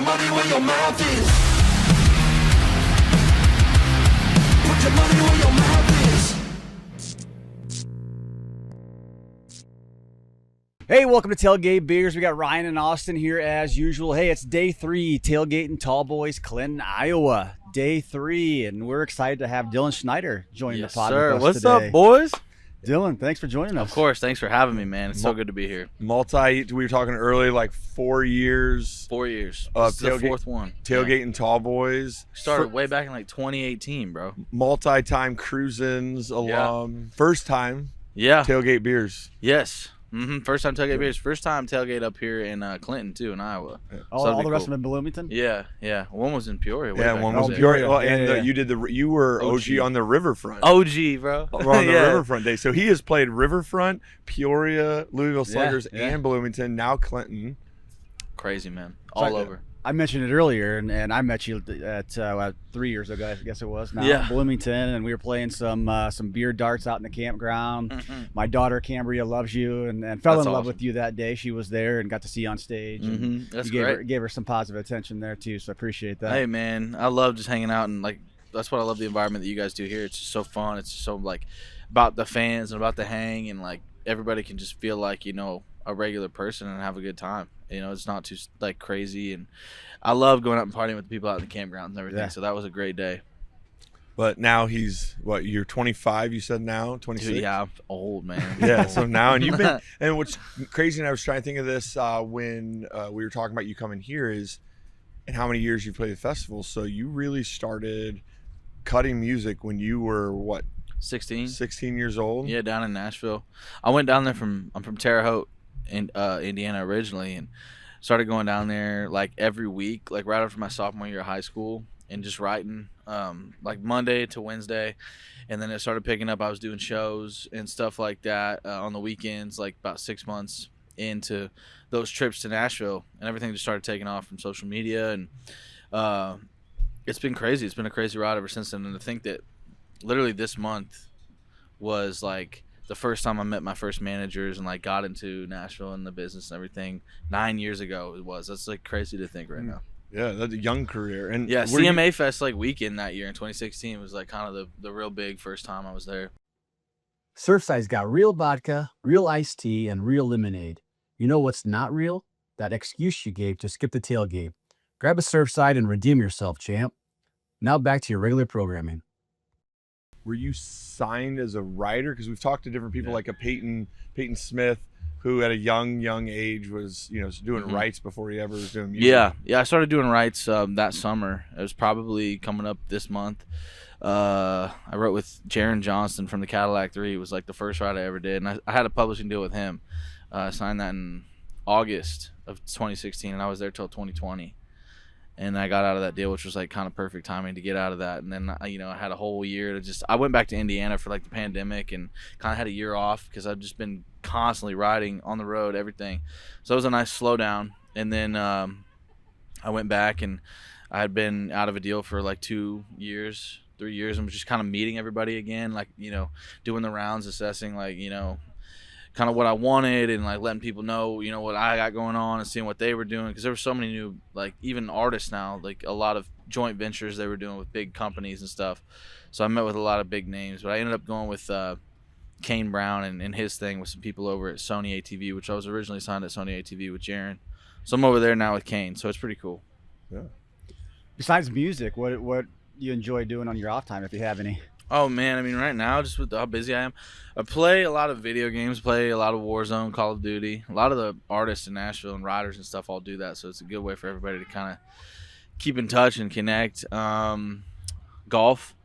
money where your mouth is. Put your money where your mouth is. Hey, welcome to Tailgate Beers. We got Ryan and Austin here as usual. Hey, it's day 3, Tailgate N Tallboys, Clinton, Iowa. Day 3, and we're excited to have Dylan Schneider join the pod with us What's today. up, boys? Dylan, thanks for joining us. Of course. Thanks for having me, man. It's so good to be here. We were talking earlier, like 4 years. 4 years. Of This is the fourth one. Tailgate N Tallboys. Started way back in like 2018, bro. Multi-time Cruisins alum. First time Yeah. Tailgate Beers. Yes. First time Tailgate Beers. First time Tailgate up here in Clinton, too, in Iowa. All the rest of them in Bloomington? Yeah. One was in Peoria. Yeah, one was in Peoria. Peoria. Well, Yeah. you were OG. OG on the Riverfront. OG, bro. We're on the Riverfront day. So he has played Riverfront, Peoria, Louisville Sluggers, yeah. and Bloomington, now Clinton. Crazy, man. All over. I mentioned it earlier, and I met you at 3 years ago, I guess it was, now Yeah. in Bloomington, and we were playing some beer darts out in the campground. My daughter, Cambria, loves you and fell That's in love awesome. with you that day. She was there and got to see you on stage. And That's you great. gave her some positive attention there, too, so I appreciate that. Hey, man. I love just hanging out and, like, that's what I love the environment that you guys do here. It's just so fun. It's just so, like, about the fans and about the hang, and, like, everybody can just feel like, you know, a regular person and have a good time. You know, it's not too, like, crazy. And I love going out and partying with the people out in the campgrounds and everything. Yeah. So that was a great day. But now he's, you're 25, you said now? 26? Dude, yeah, I'm old, man. Yeah, so now, and you've been, and what's crazy, and I was trying to think of this when we were talking about you coming here, is and how many years you played the festival. So you really started cutting music when you were, 16? 16 years old? Yeah, down in Nashville. I went down there I'm from Terre Haute, in Indiana originally, and started going down there like every week, like right after my sophomore year of high school, and just writing like Monday to Wednesday. And then it started picking up. I was doing shows and stuff like that on the weekends, like about 6 months into those trips to Nashville, and everything just started taking off from social media. And it's been crazy. It's been a crazy ride ever since then. And to think that literally this month was like the first time I met my first managers and like got into Nashville and the business and everything 9 years ago. That's like crazy to think right now. Yeah, that's a young career. And Yeah, were you- CMA Fest like weekend that year in 2016 was like kind of the real big first time I was there. Surfside's got real vodka, real iced tea, and real lemonade. You know what's not real? That excuse you gave to skip the tailgate. Grab a Surfside and redeem yourself, champ. Now back to your regular programming. Were you signed as a writer? Because we've talked to different people, like a Peyton Smith, who at a young age was, doing rights before he ever was doing music. Yeah, I started doing rights that summer. It was probably coming up this month. I wrote with Jaron Johnston from the Cadillac 3. It was like the first ride I ever did, and I had a publishing deal with him. I signed that in August of 2016, and I was there till 2020. And I got out of that deal, which was like kind of perfect timing to get out of that. And then, I had a whole year I went back to Indiana for like the pandemic and kind of had a year off because I've just been constantly riding on the road, everything. So it was a nice slowdown. And then I went back, and I had been out of a deal for like 2 years, 3 years, and was just kind of meeting everybody again, like, doing the rounds, assessing like, kind of what I wanted, and like letting people know, what I got going on, and seeing what they were doing, because there were so many new, like, even artists now, like a lot of joint ventures they were doing with big companies and stuff. So I met with a lot of big names, but I ended up going with Kane Brown and his thing with some people over at Sony ATV, which I was originally signed at Sony ATV with Jaron. So I'm over there now with Kane, so it's pretty cool. Yeah. Besides music, what you enjoy doing on your off time, if you have any? Oh, man, I mean, right now, just with how busy I am, I play a lot of video games, play a lot of Warzone, Call of Duty. A lot of the artists in Nashville and riders and stuff all do that, so it's a good way for everybody to kind of keep in touch and connect. Golf.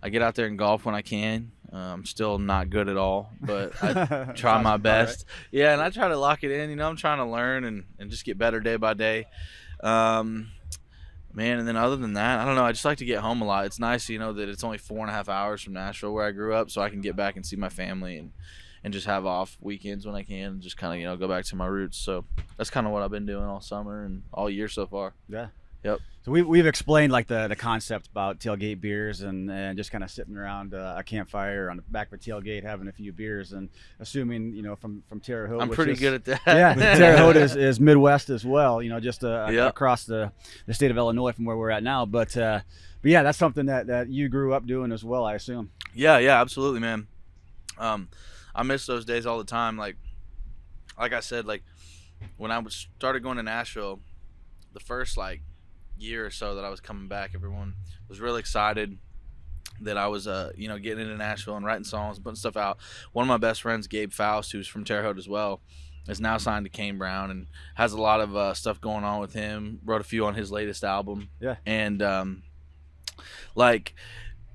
I get out there and golf when I can. I'm still not good at all, but I try my best. Right. Yeah, and I try to lock it in. I'm trying to learn and just get better day by day. Man, and then other than that, I don't know. I just like to get home a lot. It's nice, that it's only 4.5 hours from Nashville where I grew up, so I can get back and see my family and just have off weekends when I can and just kind of, go back to my roots. So that's kind of what I've been doing all summer and all year so far. Yeah. Yep. So we've explained like the concept about tailgate beers and just kind of sitting around a campfire on the back of a tailgate having a few beers and assuming from Terre Haute. I'm pretty good at that. Yeah, Terre Haute is Midwest as well. Just Yeah. across the state of Illinois from where we're at now. But yeah, that's something that you grew up doing as well, I assume. Yeah, absolutely, man. I miss those days all the time. Like I said, like when I started going to Nashville, the first like year or so that I was coming back, everyone was really excited that I was getting into Nashville and writing songs, putting stuff out. One of my best friends, Gabe Faust, who's from Terre Haute as well, is now signed to Kane Brown and has a lot of stuff going on with him. Wrote a few on his latest album. Yeah. And like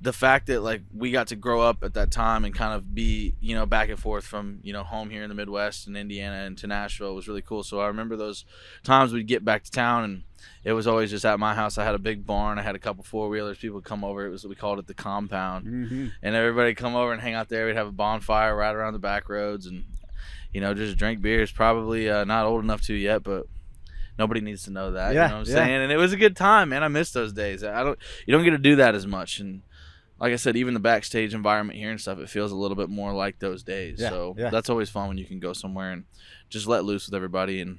the fact that like we got to grow up at that time and kind of be back and forth from home here in the Midwest and Indiana and to Nashville was really cool. So I remember those times we'd get back to town and it was always just at my house. I had a big barn. I had a couple four-wheelers. People would come over. We called it the compound. Mm-hmm. And everybody come over and hang out there. We'd have a bonfire right around the back roads and just drink beers. Probably not old enough to yet, but nobody needs to know that. Yeah, You know what I'm saying? And it was a good time, man. I miss those days. You don't get to do that as much. And like I said, even the backstage environment here and stuff, it feels a little bit more like those days. Yeah, So yeah. that's always fun when you can go somewhere and just let loose with everybody. And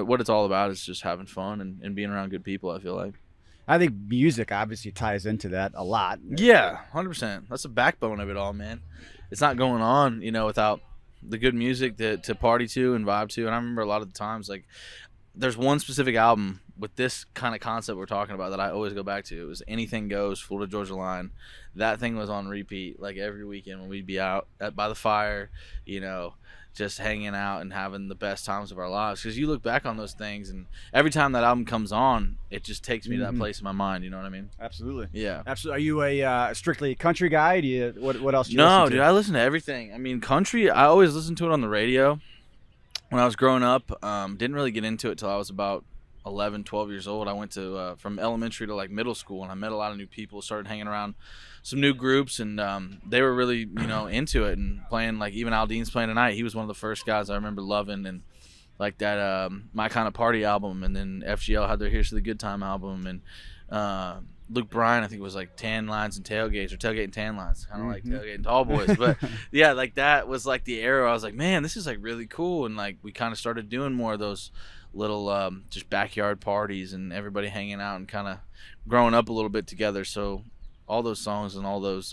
what it's all about is just having fun and being around good people, I feel like. I think music obviously ties into that a lot. Yeah, 100%. That's the backbone of it all, man. It's not going on, without the good music to party to and vibe to. And I remember a lot of the times, like, there's one specific album with this kind of concept we're talking about that I always go back to. It was Anything Goes, Florida Georgia Line. That thing was on repeat, like, every weekend when we'd be out by the fire, just hanging out and having the best times of our lives. Because you look back on those things, and every time that album comes on, it just takes me to that place in my mind. You know what I mean? Absolutely. Yeah. Absolutely. Are you a strictly country guy? What else do you No, listen to? dude, I listen to everything. I mean, country, I always listened to it on the radio. When I was growing up, didn't really get into it till I was about 11, 12 years old. I went to from elementary to like middle school, and I met a lot of new people, started hanging around some new groups, and they were really into it and playing. Like even Aldean's playing tonight. He was one of the first guys I remember loving, and like that My Kind of Party album, and then FGL had their Here's to the Good Time album, and Luke Bryan, I think it was like Tan Lines and Tailgates, or Tailgate and Tan Lines, kind of like Tailgate and Tallboys. But yeah, like that was like the era I was like, man, this is like really cool. And like we kind of started doing more of those little just backyard parties and everybody hanging out and kind of growing up a little bit together. So all those songs and all those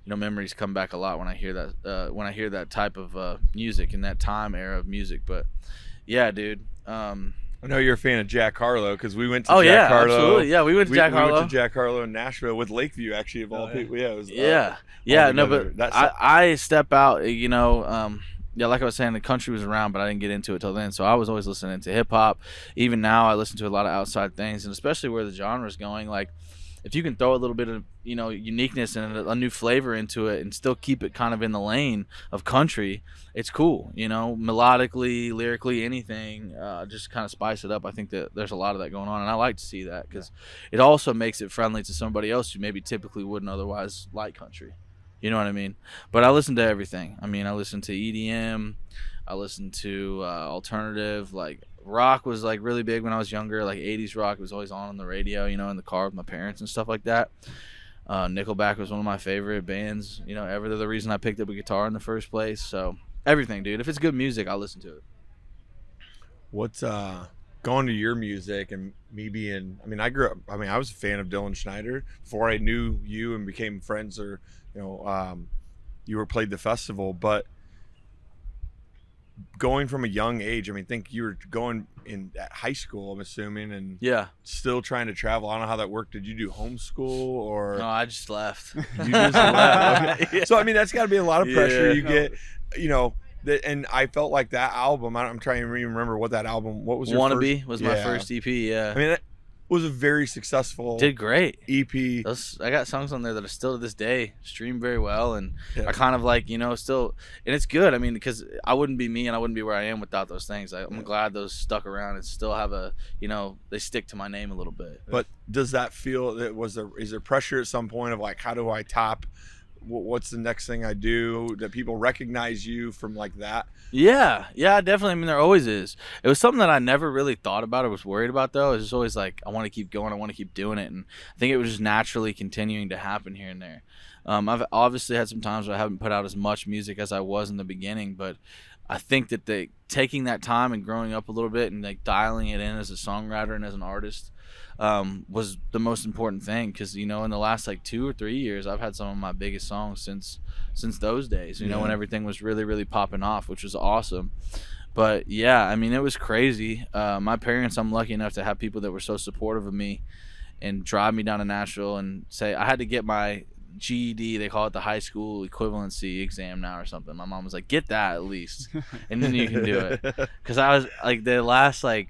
memories come back a lot when I hear that type of music and that time era of music. But yeah, dude. I know you're a fan of Jack Harlow because we went to Oh Jack yeah, Harlow. absolutely. Yeah, we went to Jack We Harlow. went to Jack Harlow in Nashville with Lakeview, actually, of all people. Yeah, it was. Yeah. all No, together. but That's I step out. Yeah, like I was saying, the country was around, but I didn't get into it till then. So I was always listening to hip hop. Even now, I listen to a lot of outside things, and especially where the genre is going. Like, if you can throw a little bit of uniqueness and a new flavor into it, and still keep it kind of in the lane of country, it's cool. Melodically, lyrically, anything, just kind of spice it up. I think that there's a lot of that going on, and I like to see that because it also makes it friendly to somebody else who maybe typically wouldn't otherwise like country. You know what I mean? But I listen to everything. I mean, I listen to EDM. I listen to alternative. Like rock was like really big when I was younger. Like 80s rock was always on the radio, in the car with my parents and stuff like that. Nickelback was one of my favorite bands, ever. They're the reason I picked up a guitar in the first place. So everything, dude. If it's good music, I'll listen to it. What's going to your music and me being, I grew up, I was a fan of Dylan Schneider before I knew you and became friends, or you were played the festival. But going from a young age, think you were going in at high school, I'm assuming, and Yeah. still trying to travel. I don't know how that worked. Did you do homeschool or No, I just left. you just left? Okay. Yeah. So that's got to be a lot of pressure. Yeah. You get, and I felt like that album. I'm trying to remember what that album. What was your Wannabe first? was my Yeah. first EP. Yeah. That was a very successful Did great. EP. I got songs on there that are still to this day stream very well, and Yeah. I kind of like still, and it's good. because I wouldn't be me and I wouldn't be where I am without those things. I'm glad those stuck around and still have they stick to my name a little bit. But does that feel that is there pressure at some point of like, how do I top what's the next thing I do, that people recognize you from like that? Yeah, definitely. I mean, there always is. It was something that I never really thought about or was worried about, though. It was just always like, I want to keep going. I want to keep doing it. And I think it was just naturally continuing to happen here and there. I've obviously had some times where I haven't put out as much music as I was in the beginning, but I think that taking that time and growing up a little bit and like dialing it in as a songwriter and as an artist was the most important thing. Because, you know, in the last like 2 or 3 years, I've had some of my biggest songs since those days, you know, when everything was really, really popping off, which was awesome. But yeah, I mean, it was crazy. My parents, I'm lucky enough to have people that were so supportive of me and drive me down to Nashville and say I had to get my GED, they call it the high school equivalency exam now or something. My mom was like, get that at least, and then you can do it. Because I was like, the last I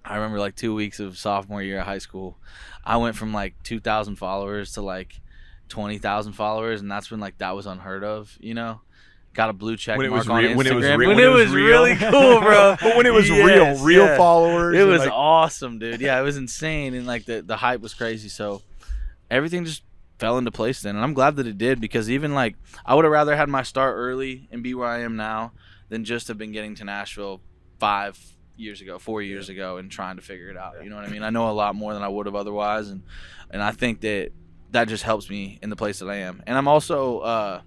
remember like 2 weeks of sophomore year of high school, I went from like 2,000 followers to like 20,000 followers, and that's when like that was unheard of, you know. Got a blue check mark on Instagram. When it was really cool, bro. But when it was real followers, it was awesome, dude. Yeah, it was insane, and like the hype was crazy. So everything just fell into place then, and I'm glad that it did, because even like I would have rather had my start early and be where I am now than just have been getting to Nashville 4 years ago and trying to figure it out. You know what I mean? I know a lot more than I would have otherwise, and I think that just helps me in the place that I am. And I'm also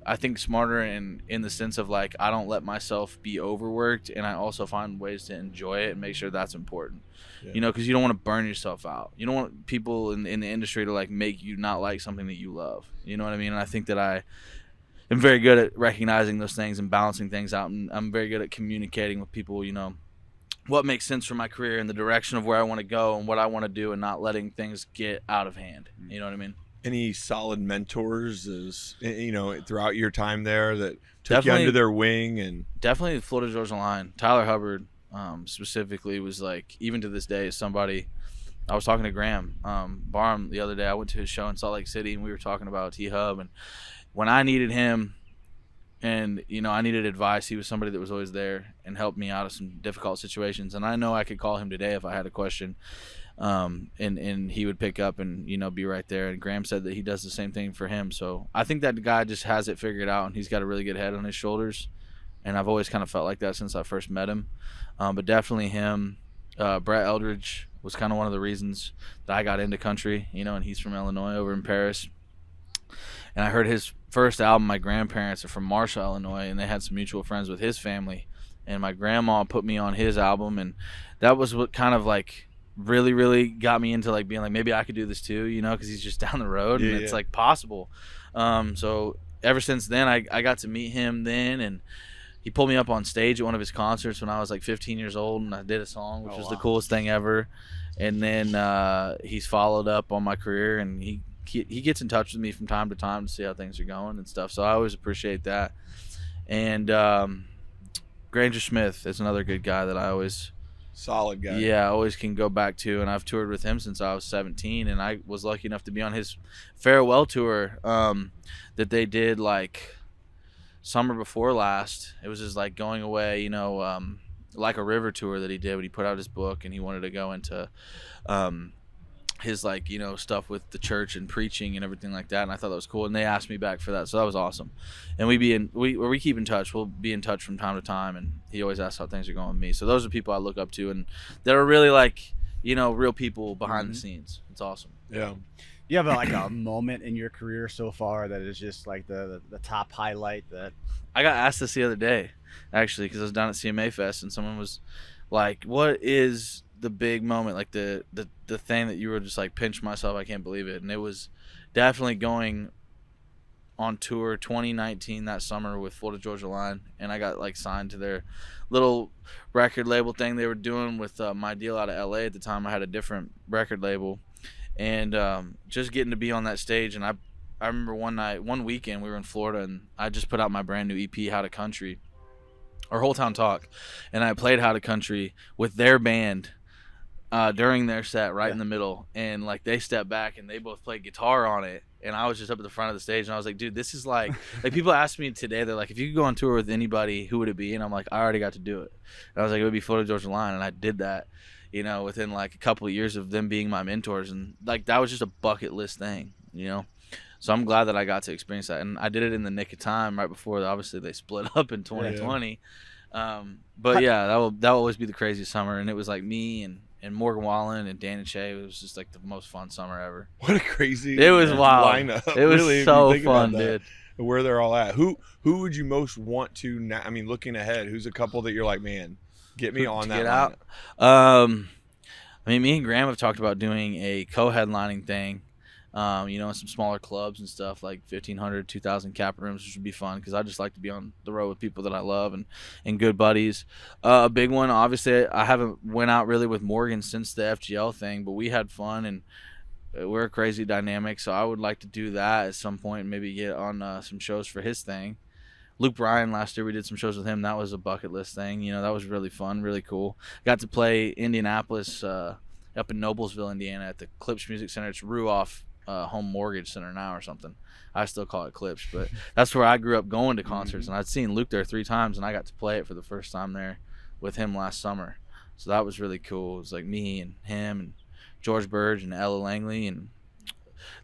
I think smarter in the sense of like I don't let myself be overworked, and I also find ways to enjoy it and make sure that's important. You know, because you don't want to burn yourself out. You don't want people in the industry to like make you not like something that you love. You know what I mean? And I think that I am very good at recognizing those things and balancing things out, and I'm very good at communicating with people, you know, what makes sense for my career and the direction of where I want to go and what I want to do, and not letting things get out of hand. You know what I mean? Any solid mentors, you know, throughout your time there that took you under their wing? And definitely Florida Georgia Line. Tyler Hubbard specifically was like, even to this day, is somebody. I was talking to Graham Barham the other day. I went to his show in Salt Lake City, and we were talking about T-Hub, and when I needed him and, you know, I needed advice, he was somebody that was always there and helped me out of some difficult situations. And I know I could call him today if I had a question, and he would pick up and, you know, be right there. And Graham said that he does the same thing for him. So I think that guy just has it figured out, and he's got a really good head on his shoulders. And I've always kind of felt like that since I first met him. But definitely him. Brett Eldridge was kind of one of the reasons that I got into country, you know, and he's from Illinois over in Paris. And I heard his first album. My grandparents are from Marshall, Illinois, and they had some mutual friends with his family. And my grandma put me on his album, and that was what kind of like really, really got me into like being like, maybe I could do this too, you know, because he's just down the road, and it's like possible. So ever since then, I got to meet him then, and he pulled me up on stage at one of his concerts when I was like 15 years old, and I did a song, which was the coolest thing ever. And then he's followed up on my career, and he gets in touch with me from time to time to see how things are going and stuff. So I always appreciate that. And Granger Smith is another good guy that I always solid guy. Yeah, I always can go back to, and I've toured with him since I was 17, and I was lucky enough to be on his farewell tour that they did like summer before last. It was just like going away, you know, like a river tour that he did when he put out his book, and he wanted to go into his like, you know, stuff with the church and preaching and everything like that. And I thought that was cool, and they asked me back for that, so that was awesome. And we keep in touch. We'll be in touch from time to time, and he always asks how things are going with me. So those are people I look up to, and that are really like, you know, real people behind the scenes. It's awesome. Yeah. You have like a moment in your career so far that is just like the top highlight that I got asked this the other day, actually, because I was down at CMA Fest, and someone was like, what is the big moment, like the thing that you were just like, pinch myself, I can't believe it. And it was definitely going on tour 2019 that summer with Florida Georgia Line, and I got like signed to their little record label thing they were doing with my deal out of LA. At the time I had a different record label, and just getting to be on that stage. And I remember one weekend we were in Florida, and I just put out my brand new EP, How to Country, or Whole Town Talk, and I played How to Country with their band during their set right in the middle, and like they stepped back and they both played guitar on it, and I was just up at the front of the stage, and I was like, dude, this is like people ask me today, they're like, if you could go on tour with anybody, who would it be? And I'm like, I already got to do it. And I was like, it would be Florida Georgia Line, and I did that, you know, within like a couple of years of them being my mentors, and like that was just a bucket list thing, you know. So I'm glad that I got to experience that, and I did it in the nick of time right before obviously they split up in 2020. But yeah, that will always be the craziest summer, and it was like me and Morgan Wallen and Dan and Shay. It was just like the most fun summer ever. What a crazy It was wild. lineup. It was really, if you so think about fun, that, dude. where they're all at. Who would you most want to now? I mean, looking ahead, who's a couple that you're like, man, get me on that Get lineup? out. I mean, me and Graham have talked about doing a co-headlining thing, you know, in some smaller clubs and stuff, like 1,500, 2,000 cap rooms, which would be fun because I just like to be on the road with people that I love and good buddies. A big one, obviously, I haven't went out really with Morgan since the FGL thing, but we had fun and we're a crazy dynamic, so I would like to do that at some point and maybe get on some shows for his thing. Luke Bryan, last year we did some shows with him. That was a bucket list thing. You know, that was really fun, really cool. Got to play Indianapolis up in Noblesville, Indiana at the Clips Music Center. It's Ruoff Home Mortgage Center now or something. I still call it Clips, but that's where I grew up going to concerts. And I'd seen Luke there 3 times, and I got to play it for the first time there with him last summer. So that was really cool. It was like me and him and George Burge and Ella Langley, and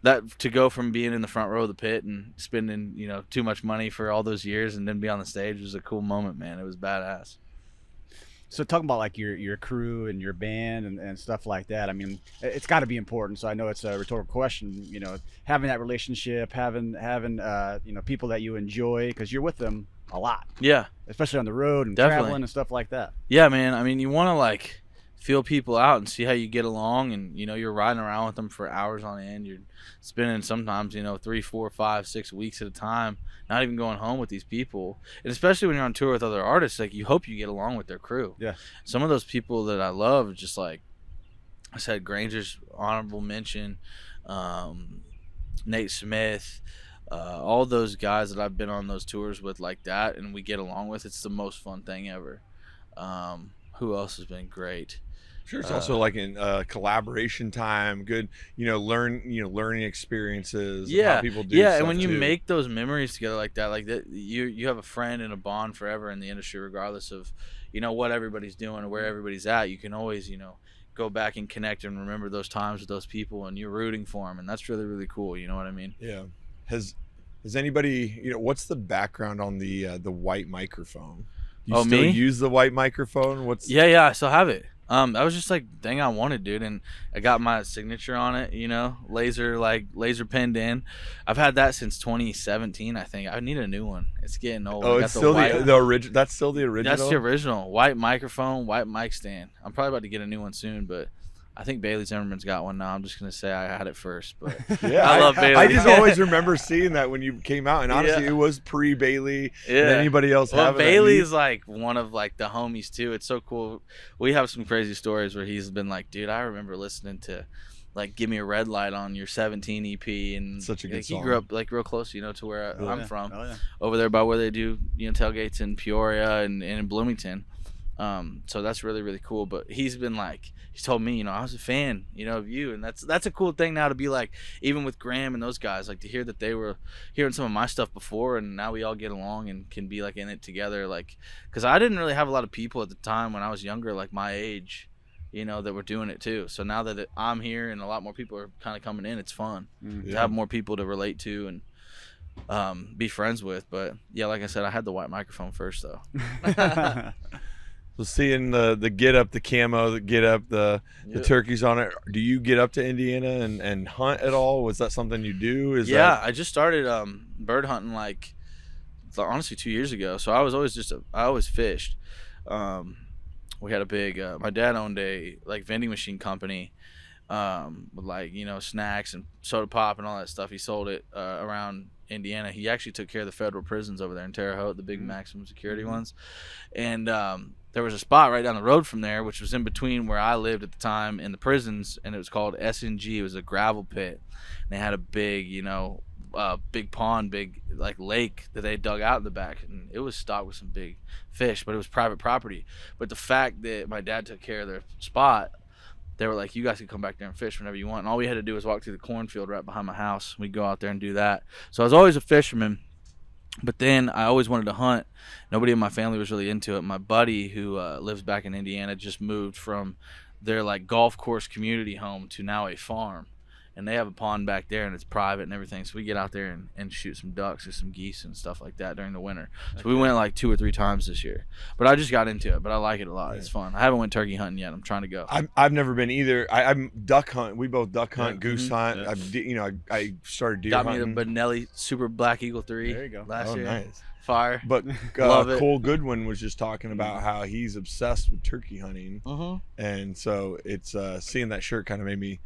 that to go from being in the front row of the pit and spending, you know, too much money for all those years and then be on the stage was a cool moment, man. It was badass. So talking about like your crew and your band and stuff like that, I mean, it's got to be important. So I know it's a rhetorical question, you know, having that relationship, having you know, people that you enjoy because you're with them a lot. Yeah, especially on the road and definitely traveling and stuff like that. Yeah, man. I mean, you want to like feel people out and see how you get along, and you know, you're riding around with them for hours on end. You're spending sometimes, you know, 3, 4, 5, 6 weeks at a time, not even going home with these people. And especially when you're on tour with other artists, like you hope you get along with their crew. Yeah. Some of those people that I love, just like I said, Granger's honorable mention, Nate Smith, all those guys that I've been on those tours with like that, and we get along with. It's the most fun thing ever. Who else has been great? Sure, it's also like in collaboration time, good, you know, learning experiences. Of how people do. Yeah, stuff and when you too. make those memories together like that, you have a friend and a bond forever in the industry, regardless of, you know, what everybody's doing or where everybody's at. You can always, you know, go back and connect and remember those times with those people, and you're rooting for them, and that's really, really cool. You know what I mean? Yeah. Has anybody, you know, what's the background on the white microphone? You Oh, still me? use the white microphone? Yeah, I still have it. That was just like thing I wanted, dude, and I got my signature on it, you know, laser penned in. I've had that since 2017, I think. I need a new one. It's getting old. Oh, I got it's still white- the original. That's still the original. That's the original white microphone, white mic stand. I'm probably about to get a new one soon, but I think Bailey Zimmerman's got one now. I'm just gonna say I had it first, but Yeah, I love Bailey. I just always remember seeing that when you came out, and honestly, Yeah. it was pre-Bailey. Yeah. Than anybody else Well, having that. Bailey's like one of like the homies too. It's so cool. We have some crazy stories where he's been like, dude, I remember listening to like "Give Me a Red Light" on your 17 EP, and Such a good like, he song. grew up like real close, you know, to where Oh, I'm yeah. from, Oh, yeah. over there by where they do, you know, tailgates in Peoria and in Bloomington. So that's really, really cool. But he's been like, he's told me, you know, I was a fan, you know, of you, and that's a cool thing now to be like, even with Graham and those guys, like to hear that they were hearing some of my stuff before, and now we all get along and can be like in it together, like, because I didn't really have a lot of people at the time when I was younger, like my age, you know, that were doing it too. So now that I'm here and a lot more people are kind of coming in, it's fun to have more people to relate to and be friends with. But yeah, like I said, I had the white microphone first though. So seeing the get up, the camo, the get up, the turkeys on it. Do you get up to Indiana and hunt at all? Was that something you do? I just started bird hunting like honestly 2 years ago. So I was always I always fished. We had a big my dad owned a like vending machine company with like, you know, snacks and soda pop and all that stuff. He sold it around Indiana. He actually took care of the federal prisons over there in Terre Haute, the big maximum security ones. And there was a spot right down the road from there, which was in between where I lived at the time and the prisons, and it was called SNG. It was a gravel pit. And they had a big, you know, big pond, big like lake that they dug out in the back, and it was stocked with some big fish, but it was private property. But the fact that my dad took care of their spot, they were like, you guys can come back there and fish whenever you want. And all we had to do was walk through the cornfield right behind my house. We'd go out there and do that. So I was always a fisherman, but then I always wanted to hunt. Nobody in my family was really into it. My buddy who lives back in Indiana just moved from their like golf course community home to now a farm. and they have a pond back there, and it's private and everything. So we get out there and shoot some ducks or some geese and stuff like that during the winter. So we went like 2 or 3 times this year. But I just got into it. But I like it a lot. It's fun. I haven't went turkey hunting yet. I'm trying to go. I've never been either. I'm duck hunt. We both duck hunt, goose hunt. Yeah. I started deer Got hunting. me the Benelli Super Black Eagle 3 There you go. last year. Nice. Fire. But Love it. Cole Goodwin was just talking about how he's obsessed with turkey hunting, and so it's seeing that shirt kind of made me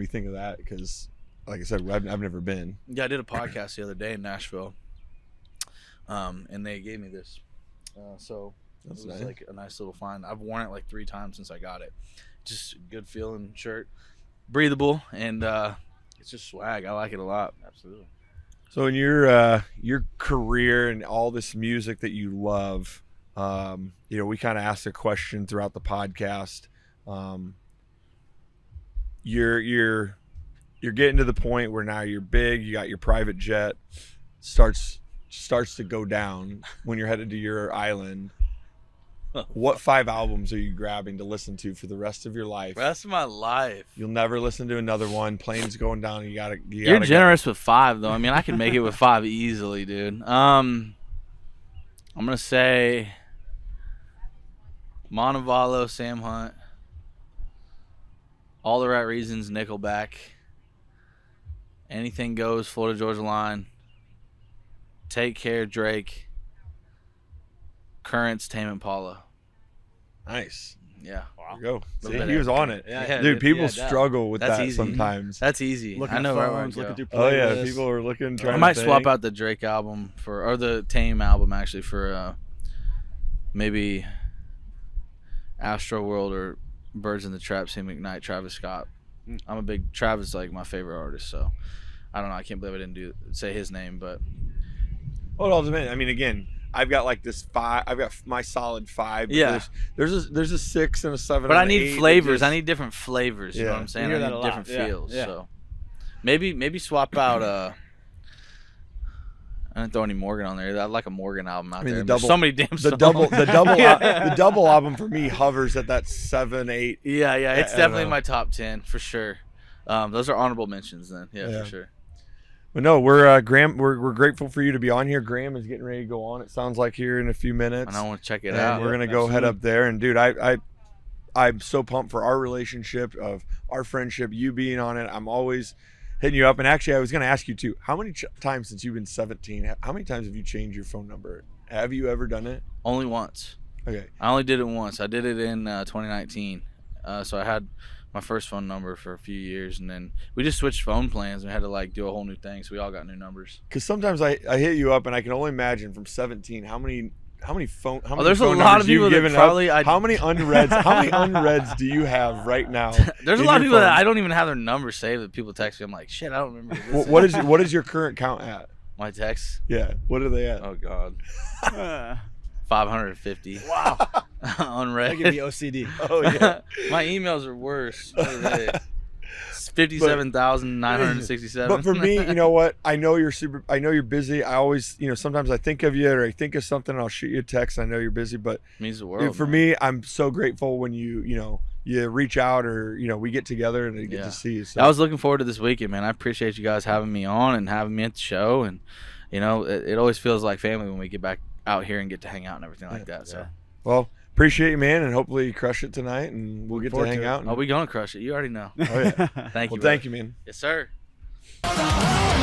think of that because, like I said, I've never been. Yeah, I did a podcast the other day in Nashville, and they gave me this. So That's it was nice. like a nice little find. I've worn it like 3 times since I got it. Just a good feeling shirt, breathable, and it's just swag. I like it a lot. Absolutely. So in your career and all this music that you love, we kind of asked a question throughout the podcast. You're getting to the point where now you're big. You got your private jet. Starts to go down when you're headed to your island. What 5 albums are you grabbing to listen to for the rest of your life? Rest of my life. You'll never listen to another one. Plane's going down. You're generous with 5 though. I mean, I can make it with 5 easily, dude. I'm gonna say Montevallo, Sam Hunt, All the Right Reasons, Nickelback, Anything Goes, Florida Georgia Line, Take Care, Drake, Currents, Tame Impala. Nice. Yeah. There you go. Little See, bit he was on it. Yeah, Dude, people yeah, struggle with That's that easy. sometimes. That's easy. Looking I know at where I phones, wanna looking go. through Oh yeah, playlists. people are looking. Trying I might to swap think. out the Drake album or the Tame album actually for maybe Astro World or Birds in the Trap, Sam McKnight, Travis Scott. I'm a big Travis, like my favorite artist, so I don't know. I can't believe I didn't say his name, but Hold on a minute. I mean, again, I've got like this 5. I've got my solid 5. But Yeah. There's a 6 and a 7. but and I an need 8. flavors. I need different flavors. You know Yeah. what I'm saying? You I hear that need a lot. different Yeah, feels. yeah. So maybe swap out. I didn't throw any Morgan on there. I like a Morgan album out I mean, there. the There's double- so many damn The songs. double Yeah. the double album for me hovers at that 7, 8. Yeah, it's I don't definitely know. my top 10 for sure. Those are honorable mentions then. Yeah, Yeah. for sure. But no, we're Graham. We're grateful for you to be on here. Graham is getting ready to go on. It sounds like here in a few minutes. And I want to check it And out. we're gonna go head up there. And dude, I'm so pumped for our relationship, of our friendship, you being on it. I'm always hitting you up. And actually, I was gonna ask you too. How many times since you've been 17? How many times have you changed your phone number? Have you ever done it? Only once. Okay. I only did it once. I did it in 2019. So I had my first phone number for a few years, and then we just switched phone plans. We had to like do a whole new thing, so we all got new numbers. Because sometimes I hit you up, and I can only imagine from 17 how many phone. How many there's a phone lot numbers of people you've that given probably up? How many unreads? How many unreads do you have right now? There's a in lot of your people that phone? I don't even have their number saved. That people text me. I'm like, shit, I don't remember who this What is your current count at? my text. Yeah. What are they at? Oh God, Uh, 550. wow. Unread. I give you OCD. Oh yeah. My emails are worse. What are they? 57,967. But for me, you know what? I know you're busy. I always, sometimes I think of you or I think of something and I'll shoot you a text. I know you're busy, but means the world. for man. me, I'm so grateful when you reach out or, we get together and I get Yeah. to see you. So. I was looking forward to this weekend, man. I appreciate you guys having me on and having me at the show, and it always feels like family when we get back out here and get to hang out and everything like that. So, Well, appreciate you, man, and hopefully you crush it tonight and we'll get to forward hang to it. out. are we gonna crush it? You already know. Oh yeah. Thank you. Well, thank you, man. Yes, sir. Oh,